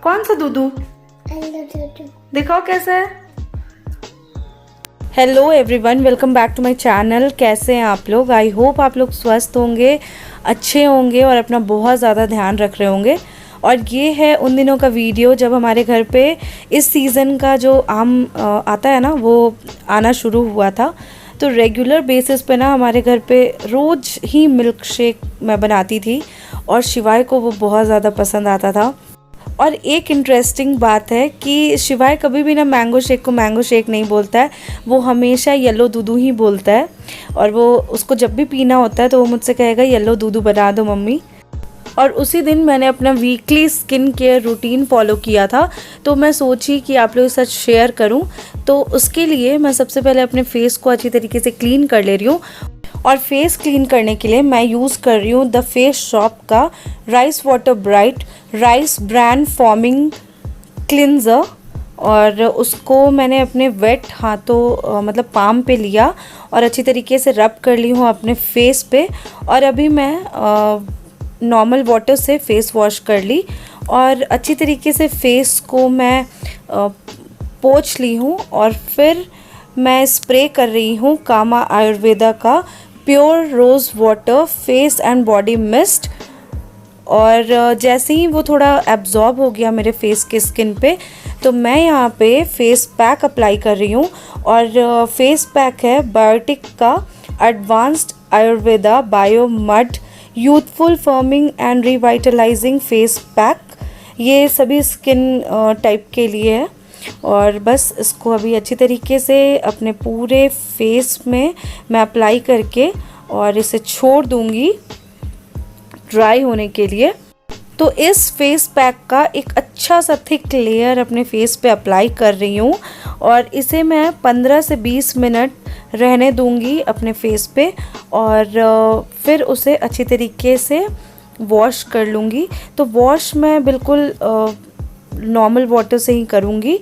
कौन सा दूधू? दिखाओ कैसा है। Hello everyone, welcome back to my channel. कैसे हैं आप लोग? आई होप आप लोग स्वस्थ होंगे, अच्छे होंगे और अपना बहुत ज़्यादा ध्यान रख रहे होंगे। और ये है उन दिनों का वीडियो जब हमारे घर पे इस सीज़न का जो आम आता है ना, वो आना शुरू हुआ था। तो रेगुलर बेसिस पे ना हमारे घर पे रोज़ ही मिल्क शेक मैं बनाती थी और शिवाय को वो बहुत ज़्यादा पसंद आता था। और एक इंटरेस्टिंग बात है कि शिवाय कभी भी ना मैंगो शेक को मैंगो शेक नहीं बोलता है, वो हमेशा येलो दूधू ही बोलता है। और वो उसको जब भी पीना होता है तो वो मुझसे कहेगा येलो दूधू बना दो मम्मी। और उसी दिन मैंने अपना weekly skin care routine follow किया था, तो मैं सोची कि आप लोगों के साथ शेयर करूं। तो उसके लिए मैं सबसे पहले अपने फेस को अच्छी तरीके से क्लीन कर ले रही हूँ। और फेस क्लीन करने के लिए मैं यूज़ कर रही हूँ द फेस शॉप का rice water bright rice brand forming cleanser. और उसको मैंने अपने वेट हाथों मतलब पाम पे लिया और अच्छी तरीके से रब कर ली हूँ अपने फेस पे। और अभी मैं नॉर्मल वाटर से फेस वॉश कर ली और अच्छी तरीके से फेस को मैं पोंछ ली हूँ। और फिर मैं स्प्रे कर रही हूँ कामा आयुर्वेदा का pure rose water face and body mist. और जैसे ही वो थोड़ा एब्जॉर्ब हो गया मेरे फेस के स्किन पे, तो मैं यहाँ पे फेस पैक अप्लाई कर रही हूँ। और फेस पैक है बायोटिक का advanced Ayurveda bio mud youthful forming and revitalising face pack. ये सभी स्किन टाइप के लिए है। और बस इसको अभी अच्छी तरीके से अपने पूरे फेस में मैं अप्लाई करके और इसे छोड़ दूंगी ड्राई होने के लिए। तो इस फेस पैक का एक अच्छा सा थिक लेयर अपने फेस पे अप्लाई कर रही हूँ और इसे मैं 15 से 20 मिनट रहने दूंगी अपने फेस पे। और फिर उसे अच्छी तरीके से वॉश कर लूँगी। तो वॉश मैं बिल्कुल नॉर्मल वाटर से ही करूँगी।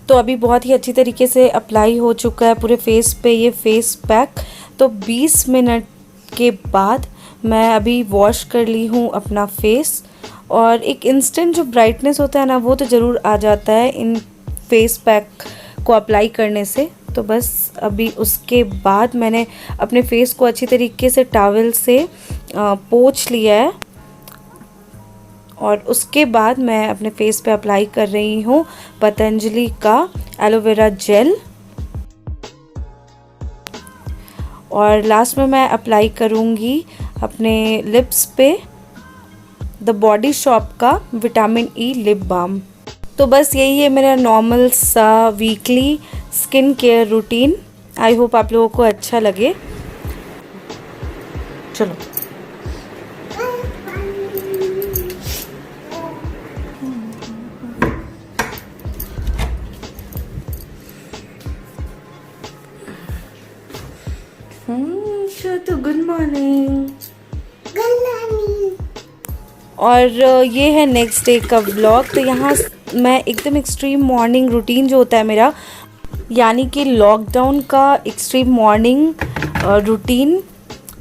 तो अभी बहुत ही अच्छी तरीके से अप्लाई हो चुका है पूरे फेस पे ये फेस पैक। तो 20 मिनट के बाद मैं अभी वॉश कर ली हूँ अपना फेस। और एक इंस्टेंट जो ब्राइटनेस होता है ना, वो तो ज़रूर आ जाता है इन फेस पैक को अप्लाई करने से। तो बस अभी उसके बाद मैंने अपने फेस को अच्छी तरीके से टॉवल से पोंछ लिया है। और उसके बाद मैं अपने फेस पे अप्लाई कर रही हूँ पतंजलि का एलोवेरा जेल। और लास्ट में मैं अप्लाई करूँगी अपने लिप्स पे द बॉडी शॉप का विटामिन ई लिप बाम। तो बस यही है मेरा नॉर्मल सा weekly skin care routine. I hope आप लोगों को अच्छा लगे। चलो तो गुड मॉर्निंग। और ये है नेक्स्ट डे का व्लॉग। तो यहाँ मैं एकदम एक्सट्रीम मॉर्निंग रूटीन जो होता है मेरा, यानी कि लॉकडाउन का एक्सट्रीम मॉर्निंग रूटीन,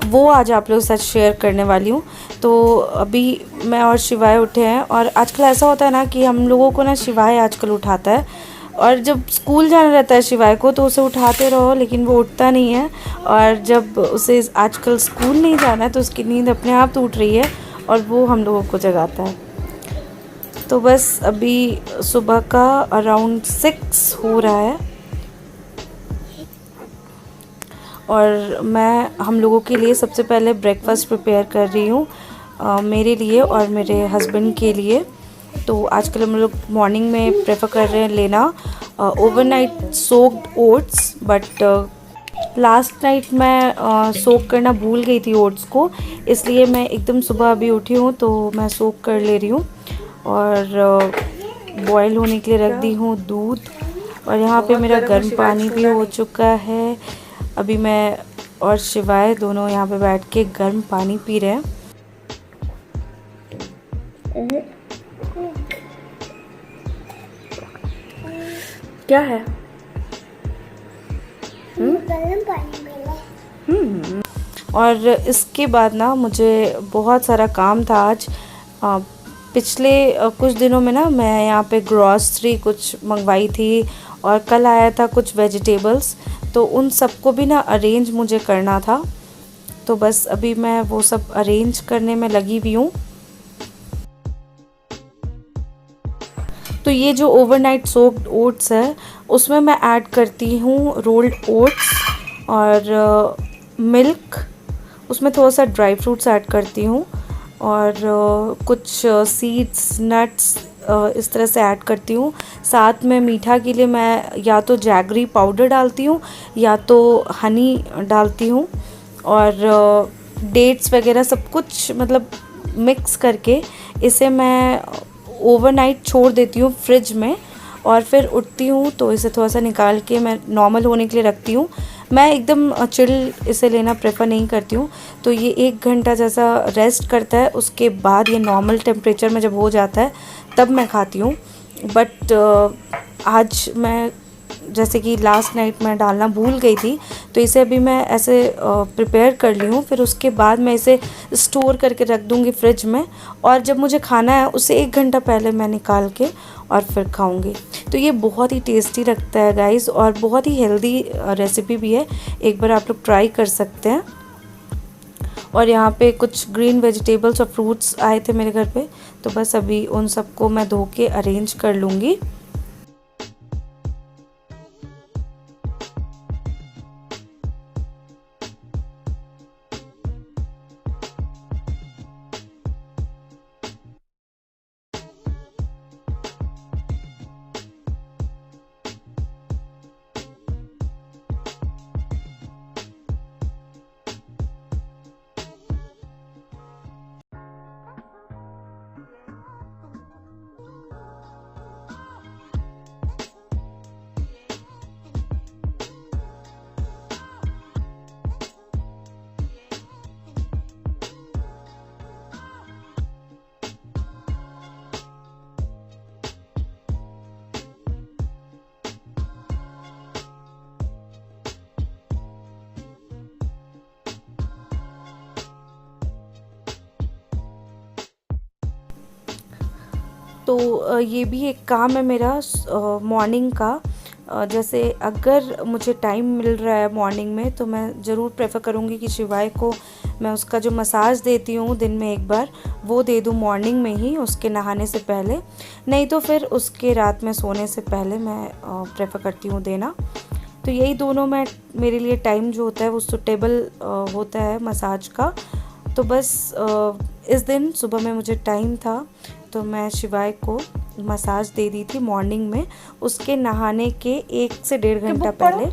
वो आज आप लोगों के साथ शेयर करने वाली हूँ। तो अभी मैं और शिवाय उठे हैं। और आजकल ऐसा होता है ना कि हम लोगों को ना शिवाय आजकल उठाता है। और जब स्कूल जाना रहता है शिवाय को तो उसे उठाते रहो, लेकिन वो उठता नहीं है। और जब उसे आजकल स्कूल नहीं जाना है तो उसकी नींद अपने आप टूट रही है और वो हम लोगों को जगाता है। तो बस अभी सुबह का अराउंड 6 हो रहा है और मैं हम लोगों के लिए सबसे पहले ब्रेकफास्ट प्रिपेयर कर रही हूँ, मेरे लिए और मेरे हस्बैंड के लिए। तो आजकल हम लोग मॉर्निंग में प्रेफर कर रहे हैं लेना overnight soaked oats. But last night मैं सोक करना भूल गई थी ओट्स को, इसलिए मैं एकदम सुबह अभी उठी हूँ तो मैं सोक कर ले रही हूँ। और बॉयल होने के लिए रख दी हूँ दूध। और यहाँ पे मेरा गर्म पानी भी हो चुका है। अभी मैं और शिवाय दोनों यहाँ पे बैठ के गर्म पानी पी रहे हैं। क्या है? गर्म पानी। और इसके बाद ना मुझे बहुत सारा काम था आज। पिछले कुछ दिनों में ना मैं यहाँ पे ग्रॉसरी कुछ मंगवाई थी और कल आया था कुछ वेजिटेबल्स, तो उन सबको भी ना अरेंज मुझे करना था। तो बस अभी मैं वो सब अरेंज करने में लगी हुई हूँ। तो ये जो ओवरनाइट सोक्ड ओट्स है उसमें मैं ऐड करती हूँ रोल्ड ओट्स और मिल्क, उसमें थोड़ा सा ड्राई फ्रूट्स ऐड करती हूँ और कुछ सीड्स नट्स इस तरह से ऐड करती हूँ। साथ में मीठा के लिए मैं या तो जैगरी पाउडर डालती हूँ या तो हनी डालती हूँ और डेट्स वगैरह सब कुछ मतलब मिक्स करके इसे मैं ओवरनाइट छोड़ देती हूँ फ्रिज में। और फिर उठती हूँ तो इसे थोड़ा सा निकाल के मैं नॉर्मल होने के लिए रखती हूँ। मैं एकदम चिल इसे लेना प्रेफर नहीं करती हूँ। तो ये 1 घंटा जैसा रेस्ट करता है, उसके बाद ये नॉर्मल टेम्परेचर में जब हो जाता है तब मैं खाती हूँ। बट आज मैं जैसे कि लास्ट नाइट मैं डालना भूल गई थी, तो इसे अभी मैं ऐसे प्रिपेयर कर ली हूँ। फिर उसके बाद मैं इसे स्टोर करके रख दूँगी फ्रिज में, और जब मुझे खाना है उससे 1 घंटा पहले मैं निकाल के और फिर खाऊंगी। तो ये बहुत ही टेस्टी लगता है गाइस, और बहुत ही हेल्दी रेसिपी भी है। एक बार आप लोग ट्राई कर सकते हैं। और यहाँ पे कुछ ग्रीन वेजिटेबल्स और फ्रूट्स आए थे मेरे घर पे, तो बस अभी उन सबको मैं धो के अरेंज कर लूँगी। तो ये भी एक काम है मेरा मॉर्निंग का। जैसे अगर मुझे टाइम मिल रहा है मॉर्निंग में तो मैं ज़रूर प्रेफर करूँगी कि शिवाय को मैं उसका जो मसाज देती हूँ दिन में एक बार, वो दे दूँ मॉर्निंग में ही उसके नहाने से पहले। नहीं तो फिर उसके रात में सोने से पहले मैं प्रेफर करती हूँ देना। तो यही दोनों में मेरे लिए टाइम जो होता है वो सूटेबल होता है मसाज का। तो बस इस दिन सुबह में मुझे टाइम था तो मैं शिवाय को मसाज दे दी थी मॉर्निंग में, उसके नहाने के 1 से 1.5 घंटा पहले।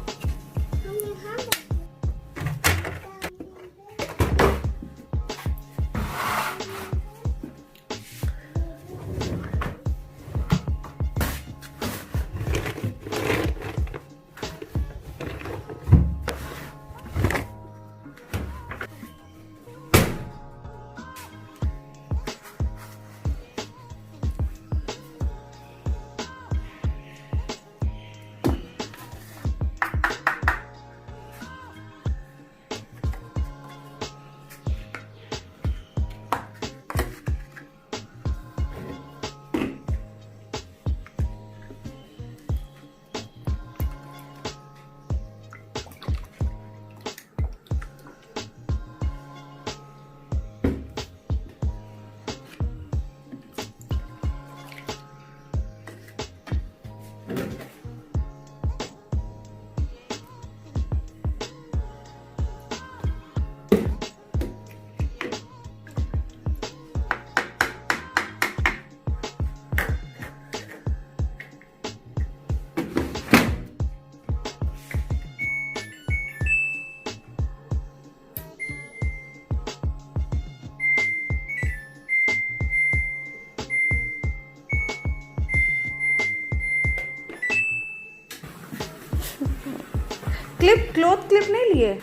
क्लॉथ क्लिप नहीं लिए।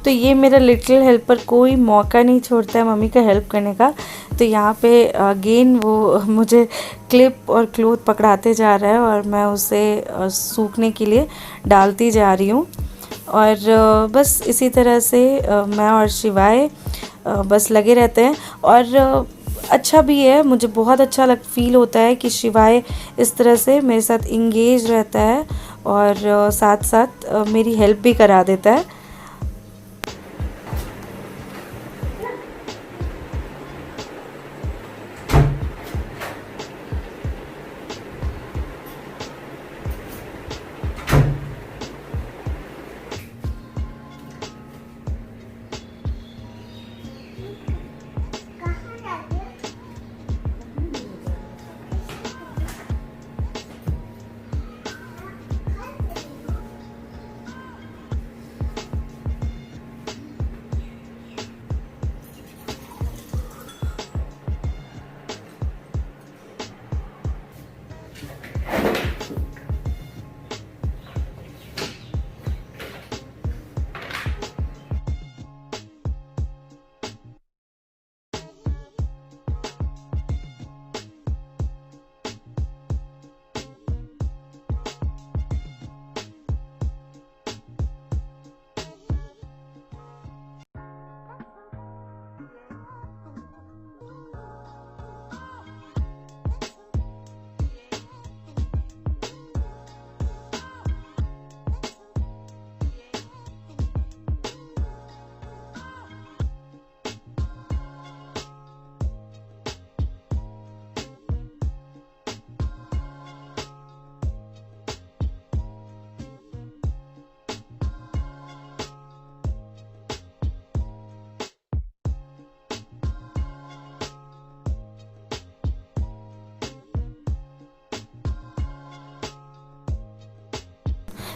तो ये मेरा लिटिल हेल्पर कोई मौका नहीं छोड़ता है मम्मी का हेल्प करने का। तो यहाँ पे अगेन वो मुझे क्लिप और क्लॉथ पकड़ाते जा रहा है और मैं उसे सूखने के लिए डालती जा रही हूँ। और बस इसी तरह से मैं और शिवाय बस लगे रहते हैं। और अच्छा भी है, मुझे बहुत अच्छा फील होता है कि शिवाय इस तरह से मेरे साथ इंगेज रहता है और साथ साथ मेरी हेल्प भी करा देता है।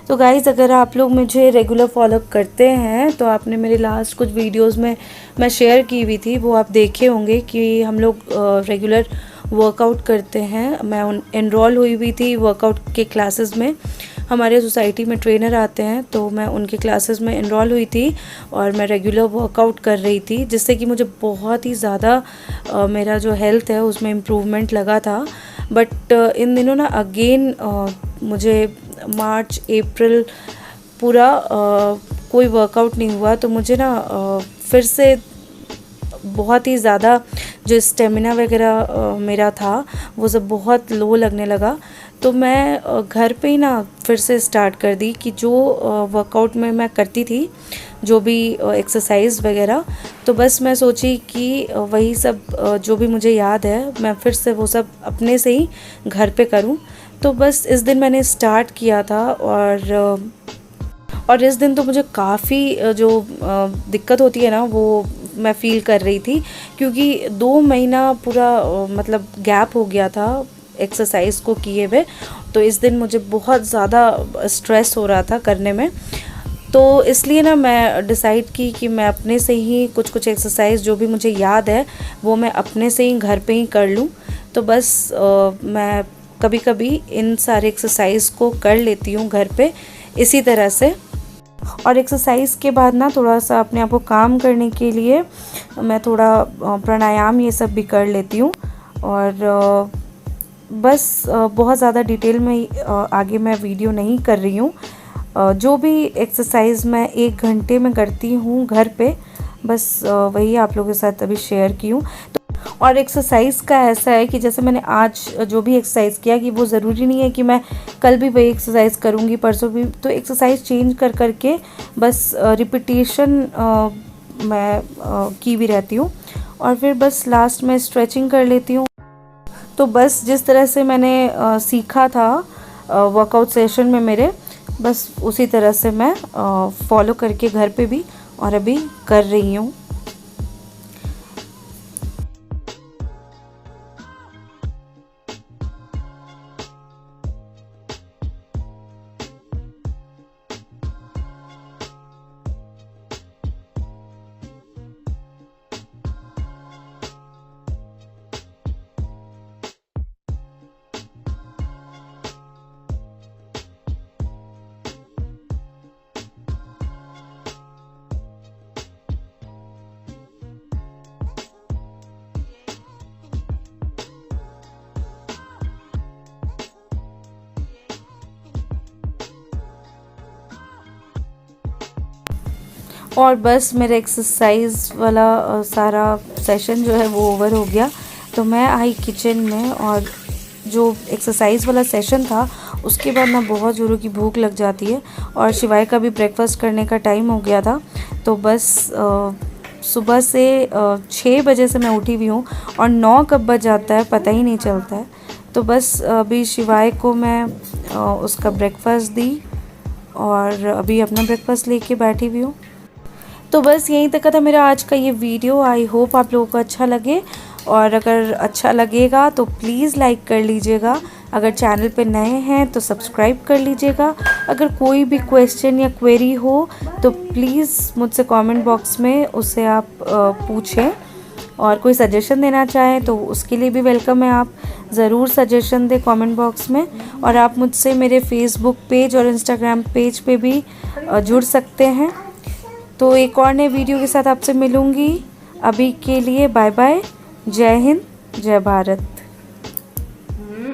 तो गाइज़, अगर आप लोग मुझे रेगुलर फॉलो करते हैं तो आपने मेरे लास्ट कुछ वीडियोस में मैं शेयर की हुई थी, वो आप देखे होंगे कि हम लोग रेगुलर वर्कआउट करते हैं। मैं एनरोल हुई थी वर्कआउट के क्लासेस में। हमारे सोसाइटी में ट्रेनर आते हैं, तो मैं उनके क्लासेस में एनरोल हुई थी और मैं रेगुलर वर्कआउट कर रही थी, जिससे कि मुझे बहुत ही ज़्यादा मेरा जो हेल्थ है उसमें इम्प्रूवमेंट लगा था। बट इन दिनों ना अगेन मुझे मार्च अप्रैल पूरा कोई वर्कआउट नहीं हुआ, तो मुझे ना फिर से बहुत ही ज़्यादा जो स्टेमिना वगैरह मेरा था वो सब बहुत लो लगने लगा। तो मैं घर पे ही ना फिर से स्टार्ट कर दी कि जो वर्कआउट में मैं करती थी, जो भी एक्सरसाइज वगैरह, तो बस मैं सोची कि वही सब जो भी मुझे याद है मैं फिर से वो सब अपने से ही घर पे करूं। तो बस इस दिन मैंने स्टार्ट किया था और इस दिन तो मुझे काफ़ी जो दिक्कत होती है ना वो मैं फ़ील कर रही थी, क्योंकि 2 महीना पूरा मतलब गैप हो गया था एक्सरसाइज को किए हुए। तो इस दिन मुझे बहुत ज़्यादा स्ट्रेस हो रहा था करने में, तो इसलिए ना मैं डिसाइड की कि मैं अपने से ही कुछ कुछ एक्सरसाइज जो भी मुझे याद है वो मैं अपने से ही घर पे ही कर लूँ। तो बस मैं कभी कभी इन सारे एक्सरसाइज को कर लेती हूँ घर पे इसी तरह से। और एक्सरसाइज के बाद ना थोड़ा सा अपने आप को काम करने के लिए मैं थोड़ा प्राणायाम ये सब भी कर लेती हूँ। और बस बहुत ज़्यादा डिटेल में आगे मैं वीडियो नहीं कर रही हूँ। जो भी एक्सरसाइज मैं 1 घंटे में करती हूँ घर पे, बस वही आप लोगों के साथ अभी शेयर की हूँ। और एक्सरसाइज का ऐसा है कि जैसे मैंने आज जो भी एक्सरसाइज किया कि वो ज़रूरी नहीं है कि मैं कल भी वही एक्सरसाइज करूँगी, परसों भी। तो एक्सरसाइज चेंज कर करके बस रिपीटेशन मैं की भी रहती हूँ। और फिर बस लास्ट में स्ट्रेचिंग कर लेती हूँ। तो बस जिस तरह से मैंने सीखा था वर्कआउट सेशन में मेरे, बस उसी तरह से मैं फॉलो करके घर पे भी और अभी कर रही हूँ। और बस मेरा एक्सरसाइज वाला सारा सेशन जो है वो ओवर हो गया। तो मैं आई किचन में, और जो एक्सरसाइज वाला सेशन था उसके बाद ना बहुत ज़ोरों की भूख लग जाती है, और शिवाय का भी ब्रेकफास्ट करने का टाइम हो गया था। तो बस सुबह से 6 बजे से मैं उठी हुई हूँ, और 9 कब बज जाता है पता ही नहीं चलता है। तो बस अभी शिवाय को मैं उसका ब्रेकफास्ट दी, और अभी अपना ब्रेकफास्ट लेके बैठी हुई हूँ। तो बस यहीं तक का था मेरा आज का ये वीडियो। आई होप आप लोगों को अच्छा लगे, और अगर अच्छा लगेगा तो प्लीज़ लाइक कर लीजिएगा। अगर चैनल पे नए हैं तो सब्सक्राइब कर लीजिएगा। अगर कोई भी क्वेश्चन या क्वेरी हो तो प्लीज़ मुझसे कमेंट बॉक्स में उसे आप पूछें, और कोई सजेशन देना चाहें तो उसके लिए भी वेलकम है। आप ज़रूर सजेशन दें कमेंट बॉक्स में। और आप मुझसे मेरे फेसबुक पेज और इंस्टाग्राम पेज पे भी जुड़ सकते हैं। तो एक और नए वीडियो के साथ आपसे मिलूँगी। अभी के लिए बाय बाय। जय हिंद, जय भारत।